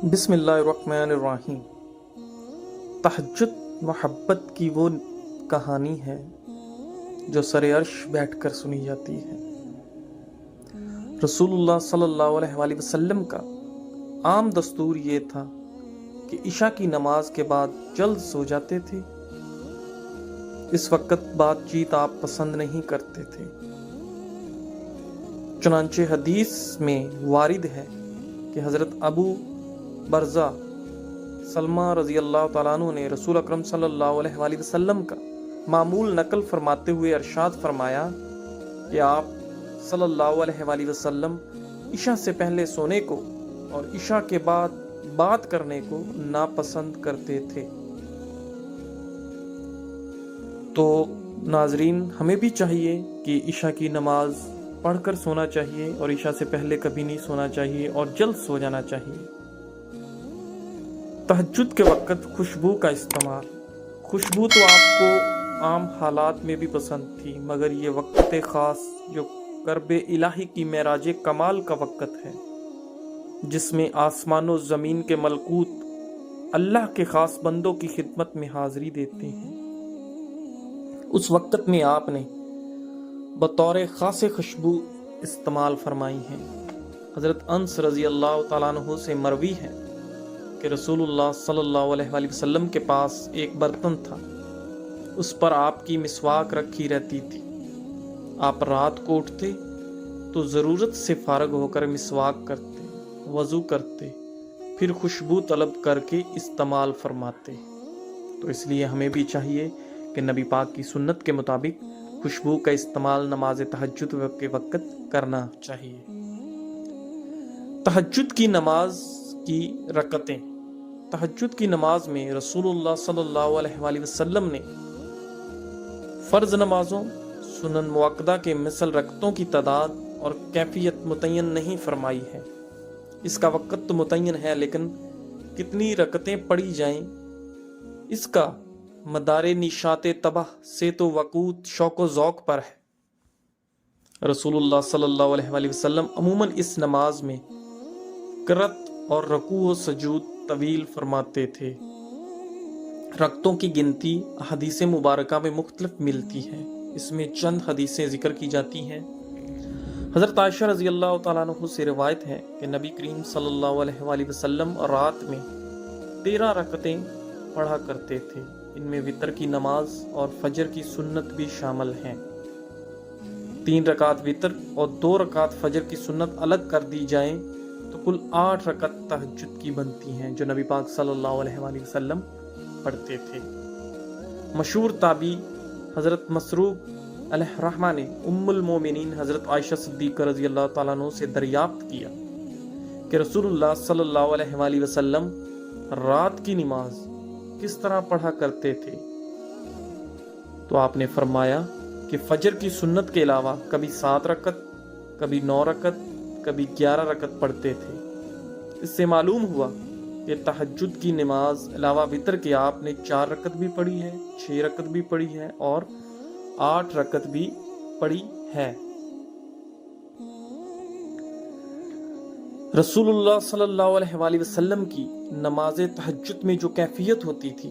بسم اللہ الرحمن الرحیم۔ تہجد محبت کی وہ کہانی ہے جو سر عرش بیٹھ کر سنی جاتی ہے۔ رسول اللہ صلی اللہ علیہ وآلہ وسلم کا عام دستور یہ تھا کہ عشاء کی نماز کے بعد جلد سو جاتے تھے۔ اس وقت بات چیت آپ پسند نہیں کرتے تھے، چنانچہ حدیث میں وارد ہے کہ حضرت ابو برزہ سلمہ رضی اللہ تعالیٰ عنہ نے رسول اکرم صلی اللہ علیہ وآلہ وسلم کا معمول نقل فرماتے ہوئے ارشاد فرمایا کہ آپ صلی اللہ علیہ وآلہ وسلم عشاء سے پہلے سونے کو اور عشاء کے بعد بات کرنے کو ناپسند کرتے تھے۔ تو ناظرین، ہمیں بھی چاہیے کہ عشاء کی نماز پڑھ کر سونا چاہیے اور عشاء سے پہلے کبھی نہیں سونا چاہیے اور جلد سو جانا چاہیے۔ تہجد کے وقت خوشبو کا استعمال۔ خوشبو تو آپ کو عام حالات میں بھی پسند تھی، مگر یہ وقت خاص جو قرب الہی کی معراج کمال کا وقت ہے، جس میں آسمان و زمین کے ملکوت اللہ کے خاص بندوں کی خدمت میں حاضری دیتے ہیں، اس وقت میں آپ نے بطور خاص خوشبو استعمال فرمائی ہے۔ حضرت انس رضی اللہ تعالیٰ عنہ سے مروی ہے کہ رسول اللہ صلی اللہ علیہ وآلہ وسلم کے پاس ایک برتن تھا، اس پر آپ کی مسواک رکھی رہتی تھی۔ آپ رات کو اٹھتے تو ضرورت سے فارغ ہو کر مسواک کرتے، وضو کرتے، پھر خوشبو طلب کر کے استعمال فرماتے۔ تو اس لیے ہمیں بھی چاہیے کہ نبی پاک کی سنت کے مطابق خوشبو کا استعمال نماز تہجد کے وقت کرنا چاہیے۔ تہجد کی نماز کی رکعتیں۔ تہجد کی نماز میں رسول اللہ صلی اللہ علیہ وآلہ وسلم نے فرض نمازوں سنن مؤکدہ کے مثل رکعتوں کی تعداد اور کیفیت متعین نہیں فرمائی ہے۔ اس کا وقت تو متعین ہے، لیکن کتنی رکعتیں پڑھی جائیں اس کا مدار نشاط طبع سے تو وقوت شوق و ذوق پر ہے۔ رسول اللہ صلی اللہ علیہ وآلہ وسلم عموماً اس نماز میں قرات اور رکوع و سجود طویل فرماتے تھے۔ رکعتوں کی گنتی حدیث مبارکہ میں مختلف ملتی ہے، اس میں چند حدیثیں ذکر کی جاتی ہیں۔ حضرت عائشہ رضی اللہ تعالیٰ عنہ سے روایت ہے کہ نبی کریم صلی اللہ علیہ وآلہ وسلم رات میں 13 رکعتیں پڑھا کرتے تھے، ان میں وتر کی نماز اور فجر کی سنت بھی شامل ہیں۔ 3 رکعت وتر اور 2 رکعت فجر کی سنت الگ کر دی جائیں تو کل 8 رکعت تہجد کی بنتی ہیں، جو نبی پاک صلی اللہ علیہ وآلہ وسلم پڑھتے تھے۔ مشہور تابعی حضرت مسروق علیہ الرحمہ نے ام المومنین حضرت عائشہ صدیقہ رضی اللہ تعالیٰ عنہ سے دریافت کیا کہ رسول اللہ صلی اللہ علیہ وآلہ وسلم رات کی نماز کس طرح پڑھا کرتے تھے؟ تو آپ نے فرمایا کہ فجر کی سنت کے علاوہ کبھی 7 رکعت، کبھی 9 رکعت، کبھی 11 رکعت پڑھتے تھے۔ اس سے معلوم ہوا کہ تہجد کی نماز علاوہ وتر کے آپ نے 4 رکعت بھی پڑھی ہے، 6 رکعت بھی پڑھی ہے اور 8 رکعت بھی پڑھی ہے۔ رسول اللہ صلی اللہ علیہ وآلہ وسلم کی نماز تہجد میں جو کیفیت ہوتی تھی،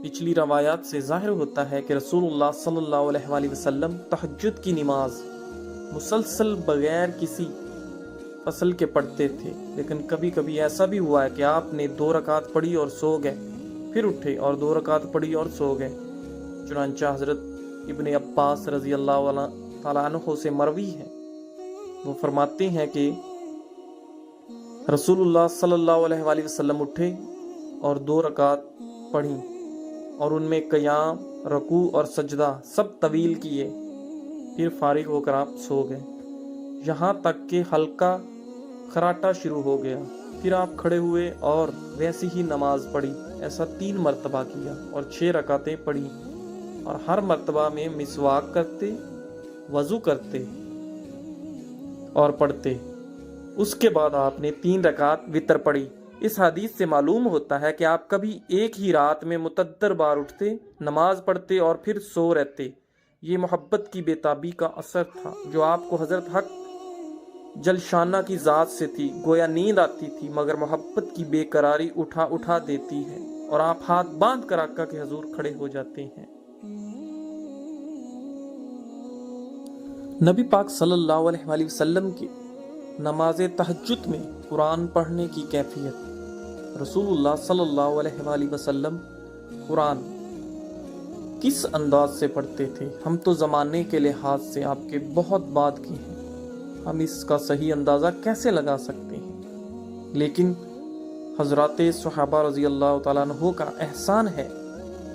پچھلی روایات سے ظاہر ہوتا ہے کہ رسول اللہ صلی اللہ علیہ وآلہ وسلم تہجد کی نماز مسلسل بغیر کسی فصل کے پڑھتے تھے، لیکن کبھی کبھی ایسا بھی ہوا ہے کہ آپ نے 2 رکعت پڑھی اور سو گئے، پھر اٹھے اور 2 رکعت پڑھی اور سو گئے۔ چنانچہ حضرت ابن عباس رضی اللہ تعالیٰ عنہ سے مروی ہے، وہ فرماتے ہیں کہ رسول اللہ صلی اللہ علیہ وآلہ وسلم اٹھے اور 2 رکعت پڑھیں اور ان میں قیام، رکوع اور سجدہ سب طویل کیے، پھر فارغ ہو کر آپ سو گئے، یہاں تک کہ ہلکا خراٹا شروع ہو گیا۔ پھر آپ کھڑے ہوئے اور ویسی ہی نماز پڑھی۔ ایسا 3 مرتبہ کیا اور 6 رکعتیں پڑھی، اور ہر مرتبہ میں مسواک کرتے، وضو کرتے اور پڑھتے۔ اس کے بعد آپ نے 3 رکعت وتر پڑھی۔ اس حدیث سے معلوم ہوتا ہے کہ آپ کبھی ایک ہی رات میں متعدد بار اٹھتے، نماز پڑھتے اور پھر سو رہتے۔ یہ محبت کی بے تابی کا اثر تھا جو آپ کو حضرت حق جلشانہ کی ذات سے تھی، گویا نیند آتی تھی مگر محبت کی بے قراری اٹھا دیتی ہے، اور آپ ہاتھ باندھ کر آقا کے حضور کھڑے ہو جاتے ہیں۔ نبی پاک صلی اللہ علیہ وآلہ وسلم کی نماز تہجد میں قرآن پڑھنے کی کیفیت۔ رسول اللہ صلی اللہ علیہ وآلہ وسلم قرآن کس انداز سے پڑھتے تھے؟ ہم تو زمانے کے لحاظ سے آپ کے بہت بعد کی ہیں، ہم اس کا صحیح اندازہ کیسے لگا سکتے ہیں؟ لیکن حضرات صحابہ رضی اللہ تعالیٰ عنہ کا احسان ہے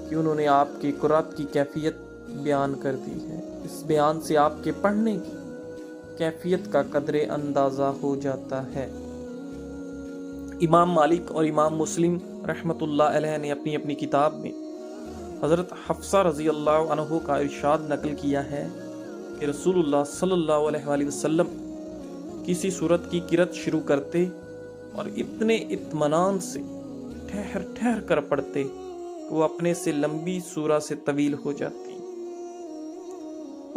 کہ انہوں نے آپ کی قرات کی کیفیت بیان کر دی ہے۔ اس بیان سے آپ کے پڑھنے کی کیفیت کا قدر اندازہ ہو جاتا ہے۔ امام مالک اور امام مسلم رحمۃ اللہ علیہ نے اپنی اپنی کتاب میں حضرت حفصہ رضی اللہ عنہ کا ارشاد نقل کیا ہے کہ رسول اللہ صلی اللہ علیہ وآلہ وسلم کسی سورت کی قرات شروع کرتے اور اتنے اطمینان سے ٹھہر کر پڑھتے کہ وہ اپنے سے لمبی سورہ سے طویل ہو جاتی۔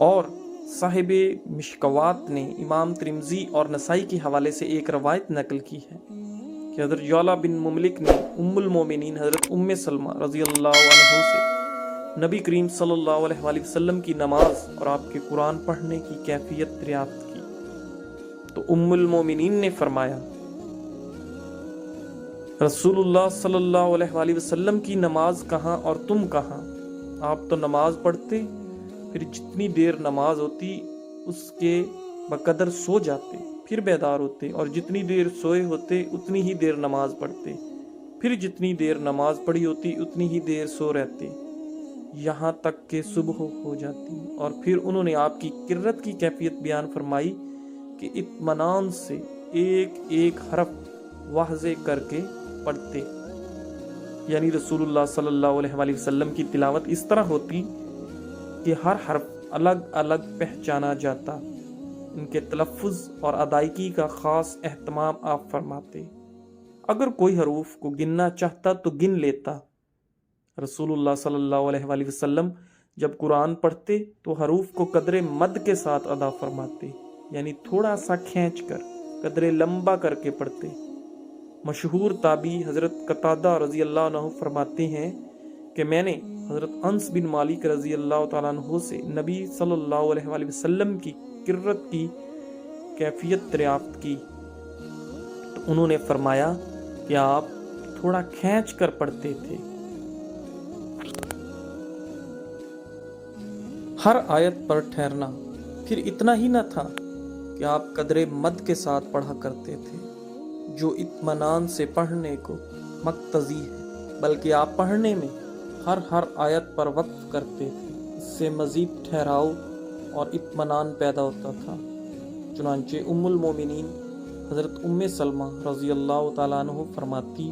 اور صاحب مشکوات نے امام ترمذی اور نسائی کے حوالے سے ایک روایت نقل کی ہے کہ حضرت یعلا بن مملک نے ام المومنین حضرت ام سلمہ رضی اللہ عنہ سے نبی کریم صلی اللہ علیہ وآلہ وسلم کی نماز اور آپ کے قرآن پڑھنے کی کیفیت دریافت کی، تو ام المومنین نے فرمایا، رسول اللہ صلی اللہ علیہ وآلہ وسلم کی نماز کہاں اور تم کہاں؟ آپ تو نماز پڑھتے، پھر جتنی دیر نماز ہوتی اس کے بقدر سو جاتے، پھر بیدار ہوتے، اور جتنی دیر سوئے ہوتے اتنی ہی دیر نماز پڑھتے، پھر جتنی دیر نماز پڑھی ہوتی اتنی ہی دیر سو رہتے، یہاں تک کہ صبح ہو جاتی۔ اور پھر انہوں نے آپ کی قرات کی کیفیت بیان فرمائی کہ اطمینان سے ایک ایک حرف واضح کر کے پڑھتے، یعنی رسول اللہ صلی اللہ علیہ وآلہ وسلم کی تلاوت اس طرح ہوتی کہ ہر حرف الگ الگ پہچانا جاتا، ان کے تلفظ اور ادائیگی کا خاص اہتمام آپ فرماتے، اگر کوئی حروف کو گننا چاہتا تو گن لیتا۔ رسول اللہ صلی اللہ علیہ وآلہ وسلم جب قرآن پڑھتے تو حروف کو قدر مد کے ساتھ ادا فرماتے، یعنی تھوڑا سا کھینچ کر قدر لمبا کر کے پڑھتے۔ مشہور تابعی حضرت قتادہ رضی اللہ عنہ فرماتے ہیں کہ میں نے حضرت انس بن مالک رضی اللہ تعالیٰ عنہ سے نبی صلی اللہ علیہ وآلہ وسلم کی قرات کی کیفیت دریافت کی، تو انہوں نے فرمایا کہ آپ تھوڑا کھینچ کر پڑھتے تھے۔ ہر آیت پر ٹھہرنا، پھر اتنا ہی نہ تھا کہ آپ قدر مد کے ساتھ پڑھا کرتے تھے جو اطمینان سے پڑھنے کو مقتضی ہے، بلکہ آپ پڑھنے میں ہر آیت پر وقف کرتے تھے، اس سے مزید ٹھہراؤ اور اطمینان پیدا ہوتا تھا۔ چنانچہ ام المومنین حضرت ام سلمہ رضی اللہ تعالیٰ عنہ فرماتی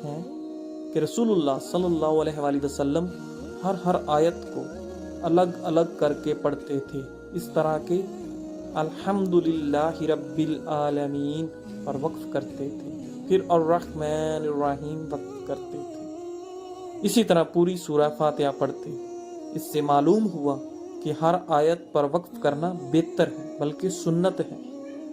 ہیں کہ رسول اللہ صلی اللہ علیہ وآلہ وسلم ہر آیت کو الگ الگ کر کے پڑھتے تھے، اس طرح کہ الحمدللہ رب العالمین پر وقف کرتے تھے، پھر الرحمن الرحیم وقف کرتے تھے، اسی طرح پوری سورہ فاتحہ پڑھتے۔ اس سے معلوم ہوا کہ ہر آیت پر وقف کرنا بہتر ہے، بلکہ سنت ہے،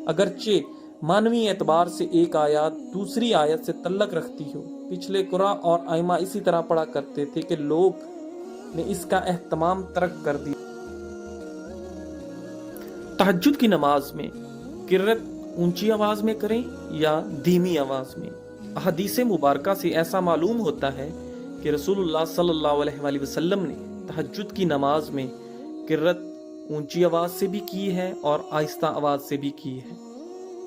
اگرچہ معنوی اعتبار سے ایک آیت دوسری آیت سے تعلق رکھتی ہو۔ پچھلے قرآن اور ائمہ اسی طرح پڑھا کرتے تھے کہ لوگ نے اس کا اہتمام ترک کر دیا۔ تہجد کی نماز میں قرات اونچی آواز میں کریں یا دھیمی آواز میں؟ احادیث مبارکہ سے ایسا معلوم ہوتا ہے کہ رسول اللہ صلی اللہ علیہ وآلہ وسلم نے تہجد کی نماز میں قرات اونچی آواز سے بھی کی ہے اور آہستہ آواز سے بھی کی ہے۔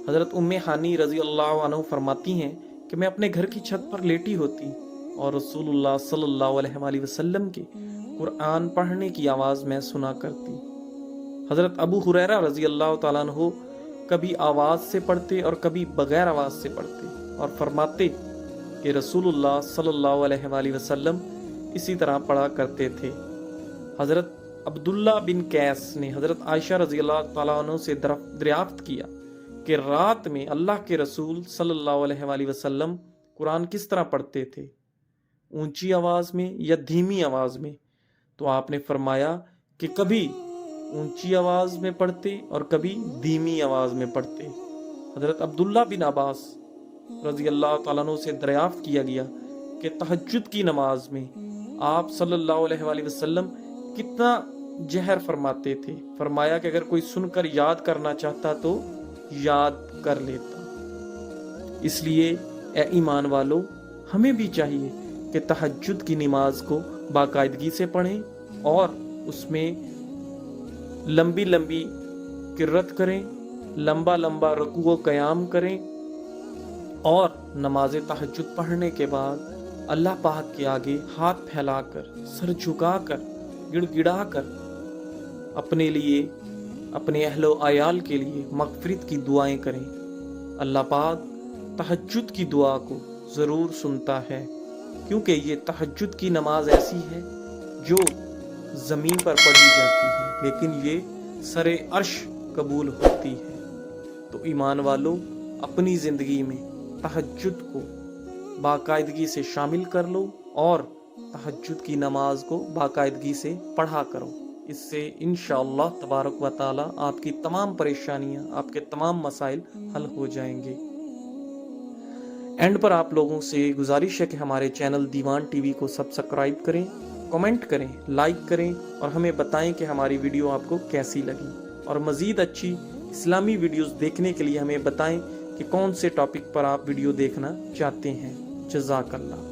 حضرت ام ہانی رضی اللہ عنہ فرماتی ہیں کہ میں اپنے گھر کی چھت پر لیٹی ہوتی اور رسول اللہ صلی اللہ علیہ وآلہ وسلم کے قرآن پڑھنے کی آواز میں سنا کرتی۔ حضرت ابو ہریرہ رضی اللہ تعالیٰ عنہ کبھی آواز سے پڑھتے اور کبھی بغیر آواز سے پڑھتے، اور فرماتے کہ رسول اللہ صلی اللہ علیہ وآلہ وسلم اسی طرح پڑھا کرتے تھے۔ حضرت عبداللہ بن قیس نے حضرت عائشہ رضی اللہ تعالیٰ عنہ سے دریافت کیا کہ رات میں اللہ کے رسول صلی اللہ علیہ وآلہ وسلم قرآن کس طرح پڑھتے تھے، اونچی آواز میں یا دھیمی آواز میں؟ تو آپ نے فرمایا کہ کبھی اونچی آواز میں پڑھتے اور کبھی دھیمی آواز میں پڑھتے۔ حضرت عبداللہ بن عباس رضی اللہ تعالیٰ عنہ سے دریافت کیا گیا کہ تہجد کی نماز میں آپ صلی اللہ علیہ وآلہ وسلم کتنا جہر فرماتے تھے. فرمایا کہ اگر کوئی سن کر یاد کرنا چاہتا تو یاد کر لیتا. اس لیے اے ایمان والو، ہمیں بھی چاہیے کہ تہجد کی نماز کو باقاعدگی سے پڑھیں اور اس میں لمبی لمبی قرات کریں، لمبا لمبا رکوع و قیام کریں، اور نماز تہجد پڑھنے کے بعد اللہ پاک کے آگے ہاتھ پھیلا کر، سر جھکا کر، گڑ گڑا کر اپنے لیے، اپنے اہل و عیال کے لیے مغفرت کی دعائیں کریں. اللہ پاک تہجد کی دعا کو ضرور سنتا ہے، کیونکہ یہ تہجد کی نماز ایسی ہے جو زمین پر پڑھی جاتی ہے لیکن یہ سر عرش قبول ہوتی ہے. تو ایمان والو، اپنی زندگی میں تہجد کو باقاعدگی سے شامل کر لو اور تہجد کی نماز کو باقاعدگی سے پڑھا کرو. اس سے انشاءاللہ تبارک و تعالی آپ کی تمام پریشانیاں، آپ کے تمام مسائل حل ہو جائیں گے. اینڈ پر آپ لوگوں سے گزارش ہے کہ ہمارے چینل دیوان ٹی وی کو سبسکرائب کریں، کمنٹ کریں، لائک کریں اور ہمیں بتائیں کہ ہماری ویڈیو آپ کو کیسی لگی. اور مزید اچھی اسلامی ویڈیوز دیکھنے کے لیے ہمیں بتائیں کہ کون سے ٹاپک پر آپ ویڈیو دیکھنا چاہتے ہیں. جزاک اللہ.